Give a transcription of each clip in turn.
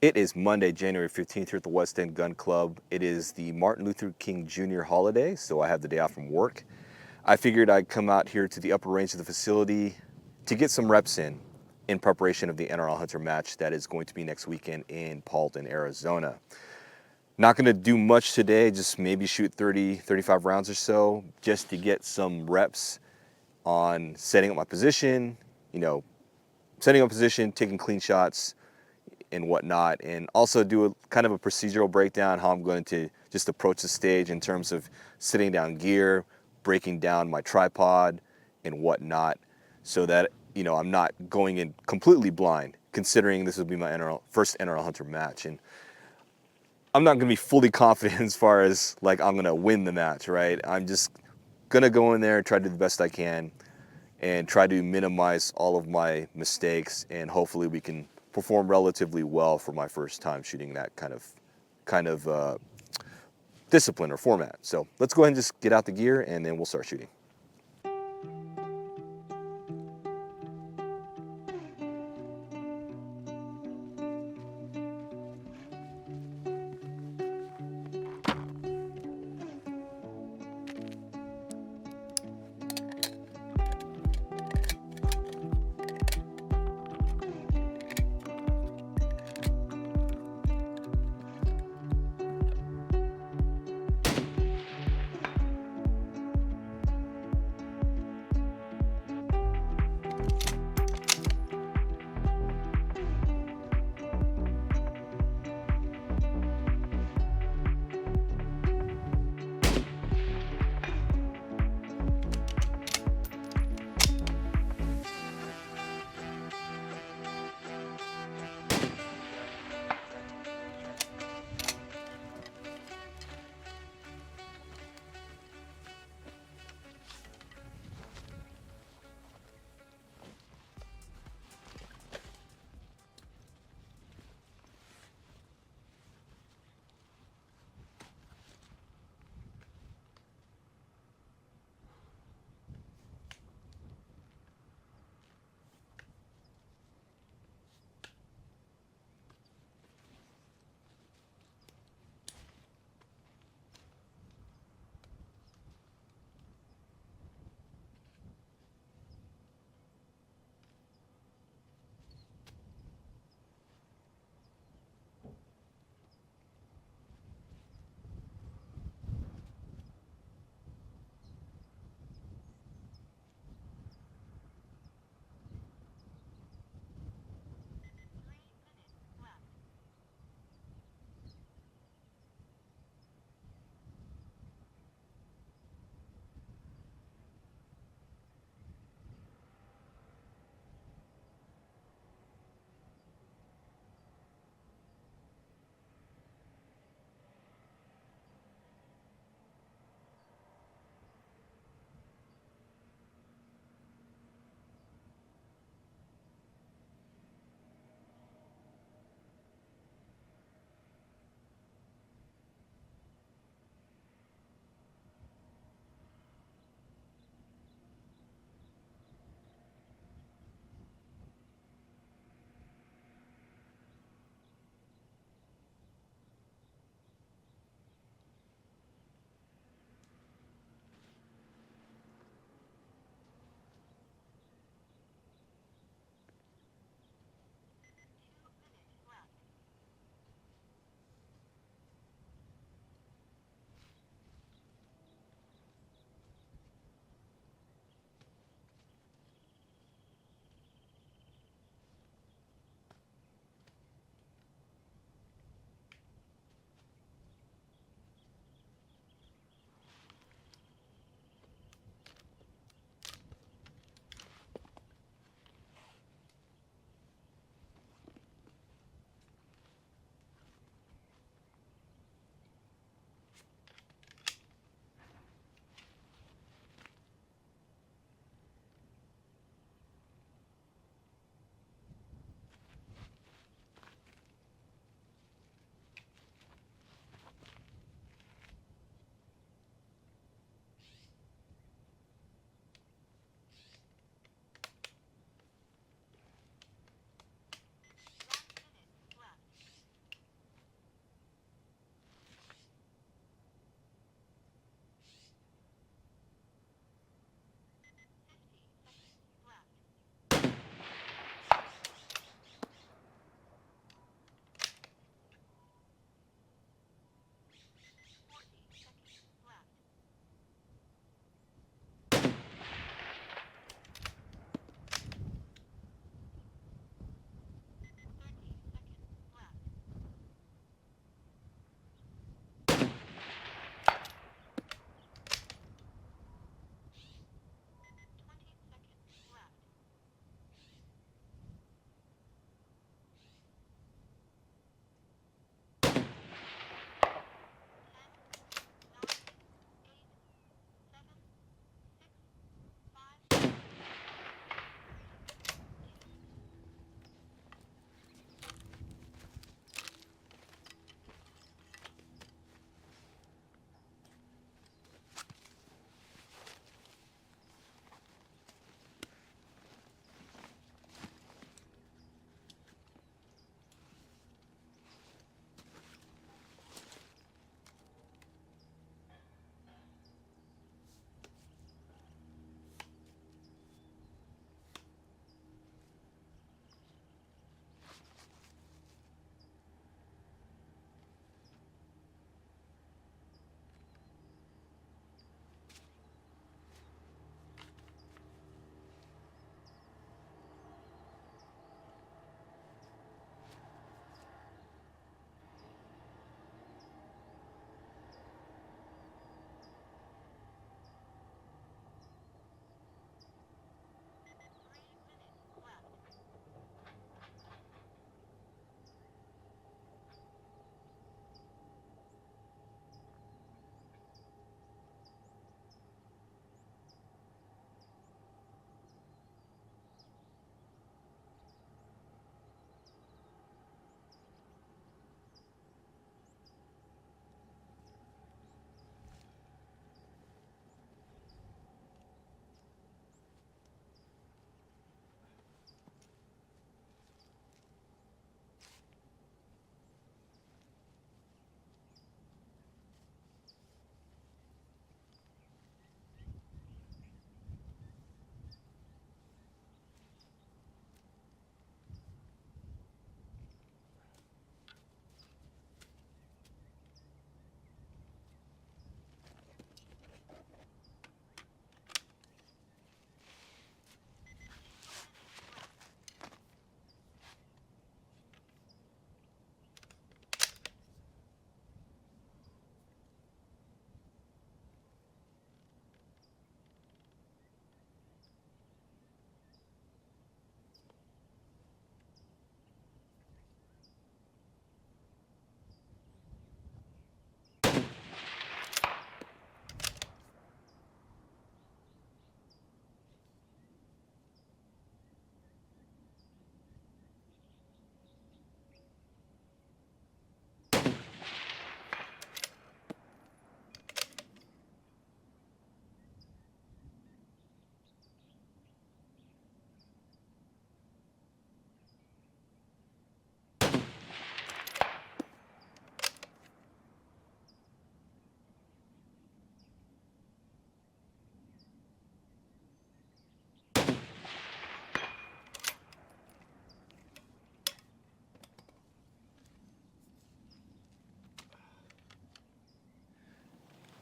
It is Monday, January 15th here at the West End Gun Club. It is the Martin Luther King Jr. holiday, so I have the day off from work. I figured I'd come out here to the upper range of the facility to get some reps in preparation of the NRL Hunter match that is going to be next weekend in Paulden, Arizona. Not going to do much today, just maybe shoot 30, 35 rounds or so, just to get some reps on setting up my position, taking clean shots, and whatnot, and also do a kind of a procedural breakdown how I'm going to just approach the stage in terms of sitting down gear, breaking down my tripod and whatnot, so that I'm not going in completely blind, considering this will be my first NRL Hunter match, and I'm not going to be fully confident as far as like I'm going to win the match, right? I'm just going to go in there and try to do the best I can and try to minimize all of my mistakes, and hopefully we can perform relatively well for my first time shooting that kind of discipline or format. So let's go ahead and just get out the gear and then we'll start shooting.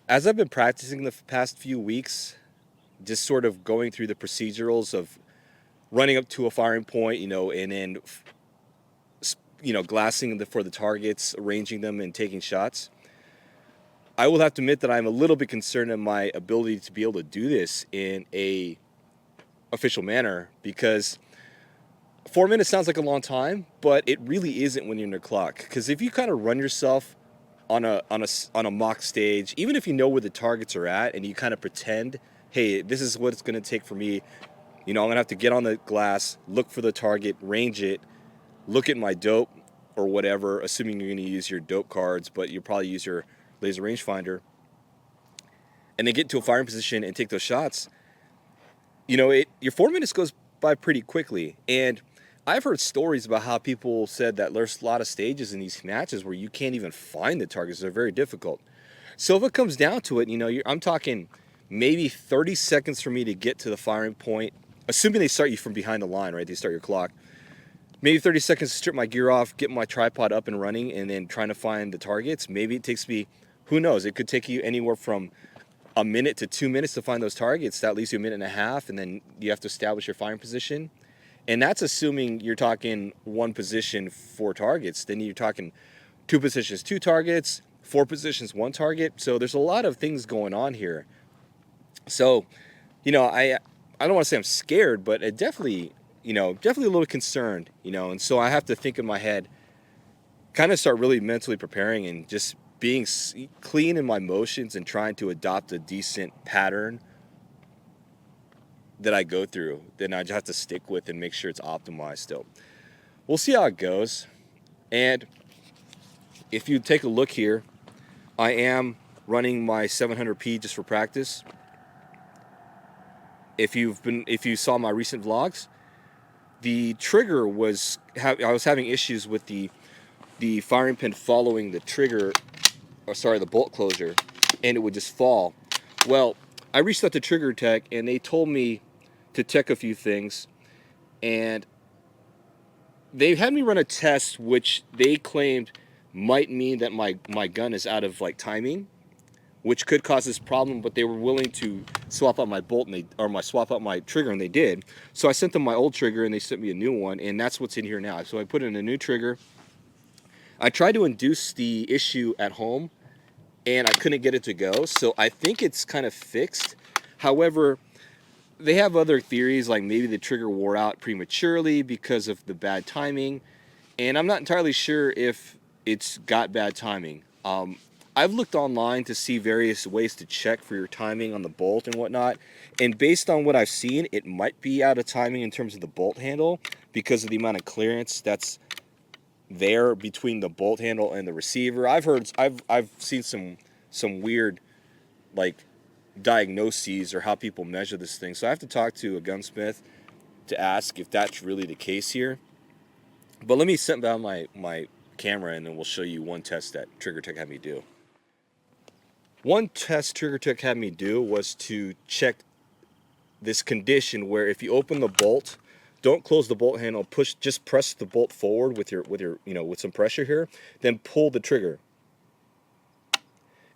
As I've been practicing the past few weeks, just sort of going through the procedurals of running up to a firing point, and then, glassing for the targets, arranging them, and taking shots. I will have to admit that I'm a little bit concerned in my ability to be able to do this in a official manner, because 4 minutes sounds like a long time, but it really isn't when you're in the clock. Because if you kind of run yourself on a mock stage, even if you know where the targets are at, and you kind of pretend, hey, this is what it's going to take for me. I'm going to have to get on the glass, look for the target, range it, look at my dope or whatever, assuming you're going to use your dope cards, but you'll probably use your laser rangefinder, and then get to a firing position and take those shots. Your 4 minutes goes by pretty quickly. And I've heard stories about how people said that there's a lot of stages in these matches where you can't even find the targets. They're very difficult. So if it comes down to it, I'm talking maybe 30 seconds for me to get to the firing point, assuming they start you from behind the line, right? They start your clock. Maybe 30 seconds to strip my gear off, get my tripod up and running, and then trying to find the targets. Maybe it takes me, who knows, it could take you anywhere from a minute to 2 minutes to find those targets. That leaves you a minute and a half, and then you have to establish your firing position. And that's assuming you're talking one position, 4 targets. Then you're talking 2 positions, 2 targets, 4 positions, 1 target. So there's a lot of things going on here. So, I don't want to say I'm scared, but it definitely a little concerned, and so I have to think in my head, kind of start really mentally preparing and just being clean in my motions and trying to adopt a decent pattern that I go through. Then I just have to stick with and make sure it's optimized still. We'll see how it goes. And if you take a look here, I am running my 700p just for practice. If you saw my recent vlogs, the trigger I was having issues with the firing pin following the trigger, the bolt closure, and it would just fall. Well, I reached out to TriggerTech, and they told me to check a few things, and they had me run a test which they claimed might mean that my gun is out of timing, which could cause this problem, but they were willing to swap out my bolt swap out my trigger, and they did. So I sent them my old trigger, and they sent me a new one, and that's what's in here now. So I put in a new trigger. I tried to induce the issue at home, and I couldn't get it to go. So I think it's kind of fixed. However, they have other theories, like maybe the trigger wore out prematurely because of the bad timing, and I'm not entirely sure if it's got bad timing. I've looked online to see various ways to check for your timing on the bolt and whatnot, and based on what I've seen, it might be out of timing in terms of the bolt handle because of the amount of clearance that's there between the bolt handle and the receiver. I've seen some weird diagnoses or how people measure this thing, so I have to talk to a gunsmith to ask if that's really the case here. But let me set down my camera, and then we'll show you one test that TriggerTech had me do. One test TriggerTech had me do was to check this condition where if you open the bolt, don't close the bolt handle, just press the bolt forward with with some pressure here, then pull the trigger.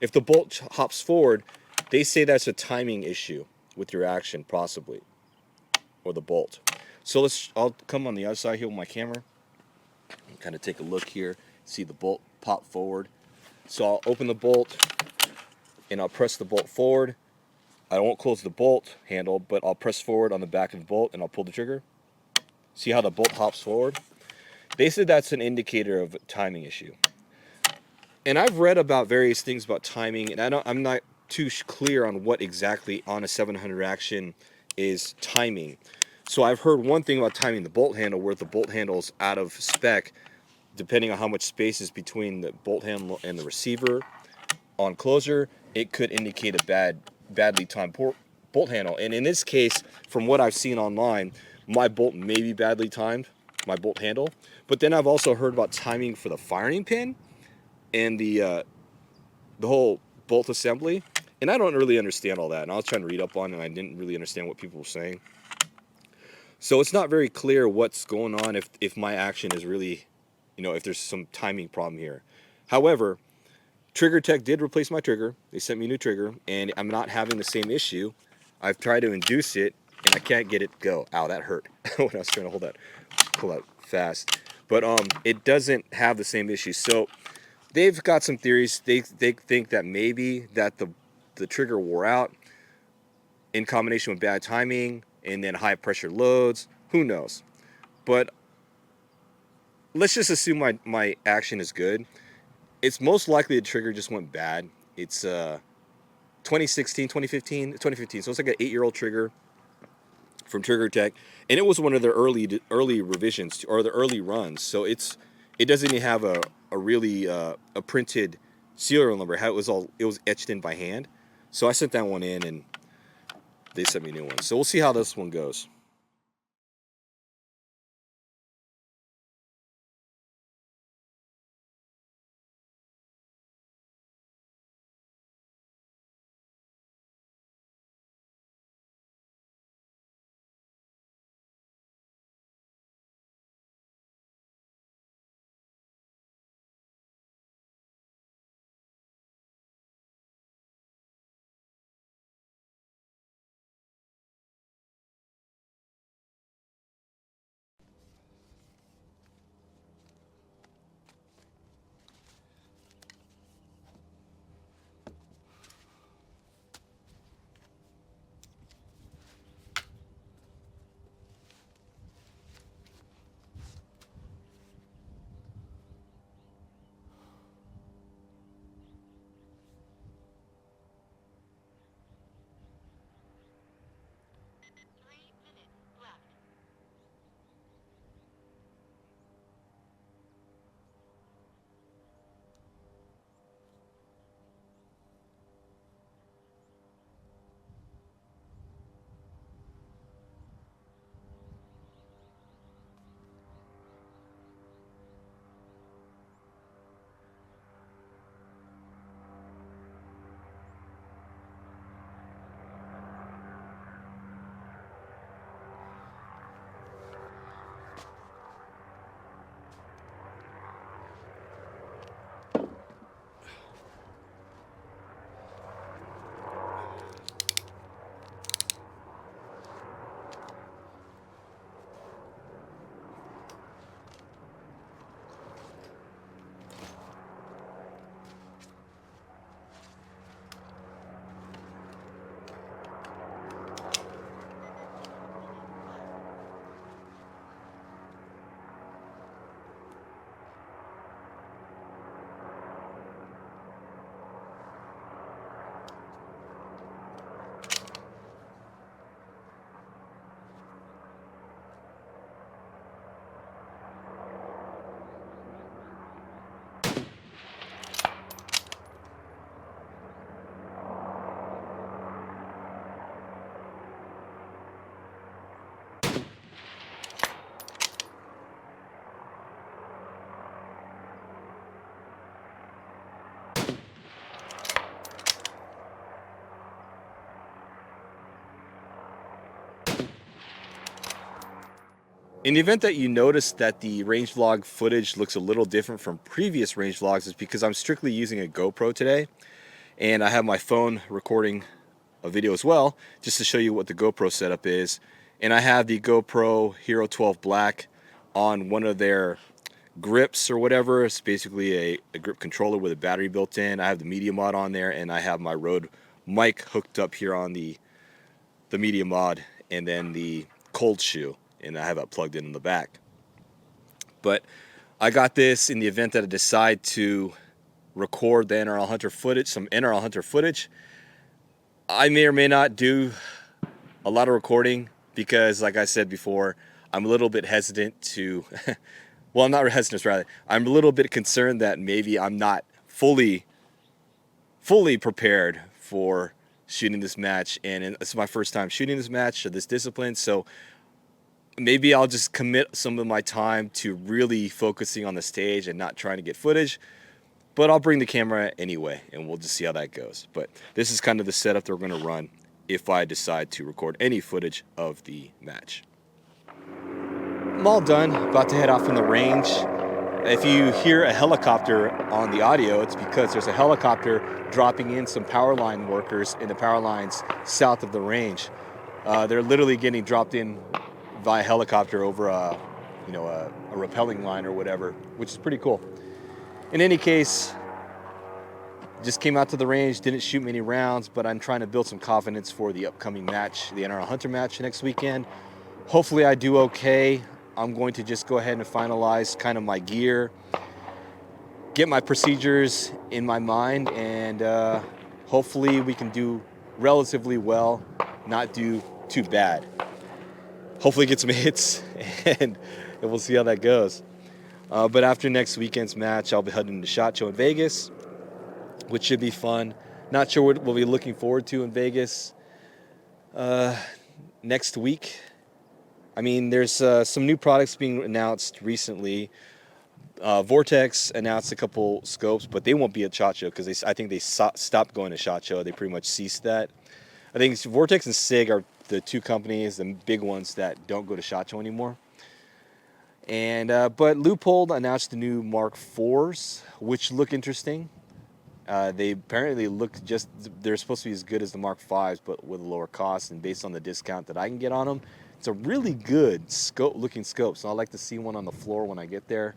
If the bolt hops forward, they say that's a timing issue with your action, possibly, or the bolt. So I'll come on the other side here with my camera and kind of take a look here, see the bolt pop forward. So I'll open the bolt, and I'll press the bolt forward. I won't close the bolt handle, but I'll press forward on the back of the bolt, and I'll pull the trigger. See how the bolt hops forward? They said that's an indicator of a timing issue. And I've read about various things about timing, and I'm not too clear on what exactly on a 700 action is timing. So I've heard one thing about timing the bolt handle, where the bolt handle is out of spec, depending on how much space is between the bolt handle and the receiver. On closure, it could indicate a badly timed bolt handle. And in this case, from what I've seen online, my bolt may be badly timed, my bolt handle. But then I've also heard about timing for the firing pin and the whole bolt assembly. And I don't really understand all that. And I was trying to read up on it, and I didn't really understand what people were saying. So it's not very clear what's going on if my action is really, if there's some timing problem here. However, TriggerTech did replace my trigger. They sent me a new trigger, and I'm not having the same issue. I've tried to induce it, and I can't get it to go. Ow, that hurt when I was trying to pull that fast. But it doesn't have the same issue. So they've got some theories. They think that maybe that the trigger wore out in combination with bad timing and then high pressure loads. Who knows? But let's just assume my action is good. It's most likely the trigger just went bad. It's 2016, 2015. So it's like an 8-year-old trigger from TriggerTech, and it was one of their early revisions or the early runs. So it doesn't even have a really a printed serial number. How it was etched in by hand. So I sent that one in, and they sent me a new one. So we'll see how this one goes. In the event that you notice that the range vlog footage looks a little different from previous range vlogs, it's because I'm strictly using a GoPro today, and I have my phone recording a video as well, just to show you what the GoPro setup is. And I have the GoPro Hero 12 Black on one of their grips or whatever. It's basically a grip controller with a battery built in. I have the media mod on there, and I have my Rode mic hooked up here on the media mod, and then the cold shoe, and I have it plugged in the back. But I got this in the event that I decide to record the NRL Hunter footage, some NRL Hunter footage. I may or may not do a lot of recording because, like I said before, I'm a little bit hesitant to, well, I'm not hesitant, rather. I'm a little bit concerned that maybe I'm not fully prepared for shooting this match, and it's my first time shooting this match or this discipline, so maybe I'll just commit some of my time to really focusing on the stage and not trying to get footage. But I'll bring the camera anyway, and we'll just see how that goes. But this is kind of the setup that we're going to run if I decide to record any footage of the match. I'm all done, about to head off in the range. If you hear a helicopter on the audio, it's because there's a helicopter dropping in some power line workers in the power lines south of the range. They're literally getting dropped in via helicopter over a rappelling line or whatever, which is pretty cool. In any case, just came out to the range, didn't shoot many rounds, but I'm trying to build some confidence for the upcoming match, the NRL Hunter match next weekend. Hopefully I do okay. I'm going to just go ahead and finalize kind of my gear, get my procedures in my mind, and hopefully we can do relatively well, not do too bad. Hopefully get some hits, and we'll see how that goes. But after next weekend's match, I'll be heading to SHOT Show in Vegas, which should be fun. Not sure what we'll be looking forward to in Vegas next week. I mean, there's some new products being announced recently. Vortex announced a couple scopes, but they won't be at SHOT Show because I think they stopped going to SHOT Show. They pretty much ceased that. I think Vortex and SIG are the two companies, the big ones that don't go to SHOT Show anymore. And but Leupold announced the new Mark IVs, which look interesting. They apparently they're supposed to be as good as the Mark Vs, but with a lower cost, and based on the discount that I can get on them, it's a really good looking scope. So I'd like to see one on the floor when I get there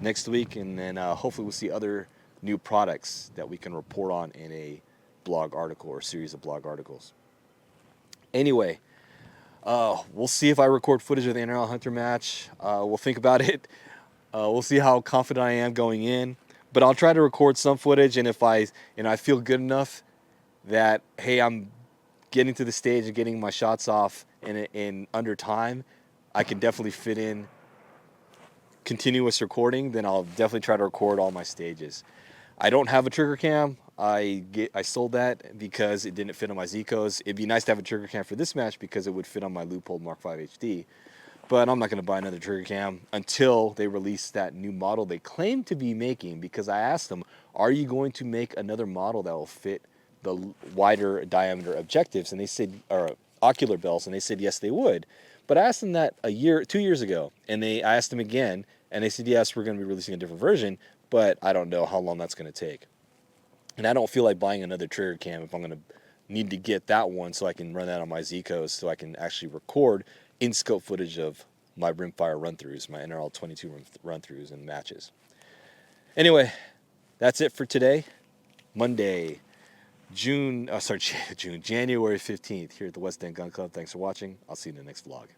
next week, and then hopefully we'll see other new products that we can report on in a blog article or series of blog articles. Anyway, we'll see if I record footage of the NRL Hunter match. We'll think about it. We'll see how confident I am going in. But I'll try to record some footage, and if I feel good enough that, hey, I'm getting to the stage and getting my shots off in under time, I can definitely fit in continuous recording, then I'll definitely try to record all my stages. I don't have a trigger cam. I sold that because it didn't fit on my Zicos. It'd be nice to have a trigger cam for this match because it would fit on my Leupold Mark V HD. But I'm not going to buy another trigger cam until they release that new model they claim to be making, because I asked them, are you going to make another model that will fit the wider diameter objectives, and they said, or ocular bells, and they said yes, they would. But I asked them that 2 years ago, and I asked them again, and they said, yes, we're going to be releasing a different version, but I don't know how long that's going to take. And I don't feel like buying another trigger cam if I'm going to need to get that one so I can run that on my Zicos so I can actually record in-scope footage of my rimfire run-throughs, my NRL 22 run-throughs and matches. Anyway, that's it for today. Monday, January 15th here at the West End Gun Club. Thanks for watching. I'll see you in the next vlog.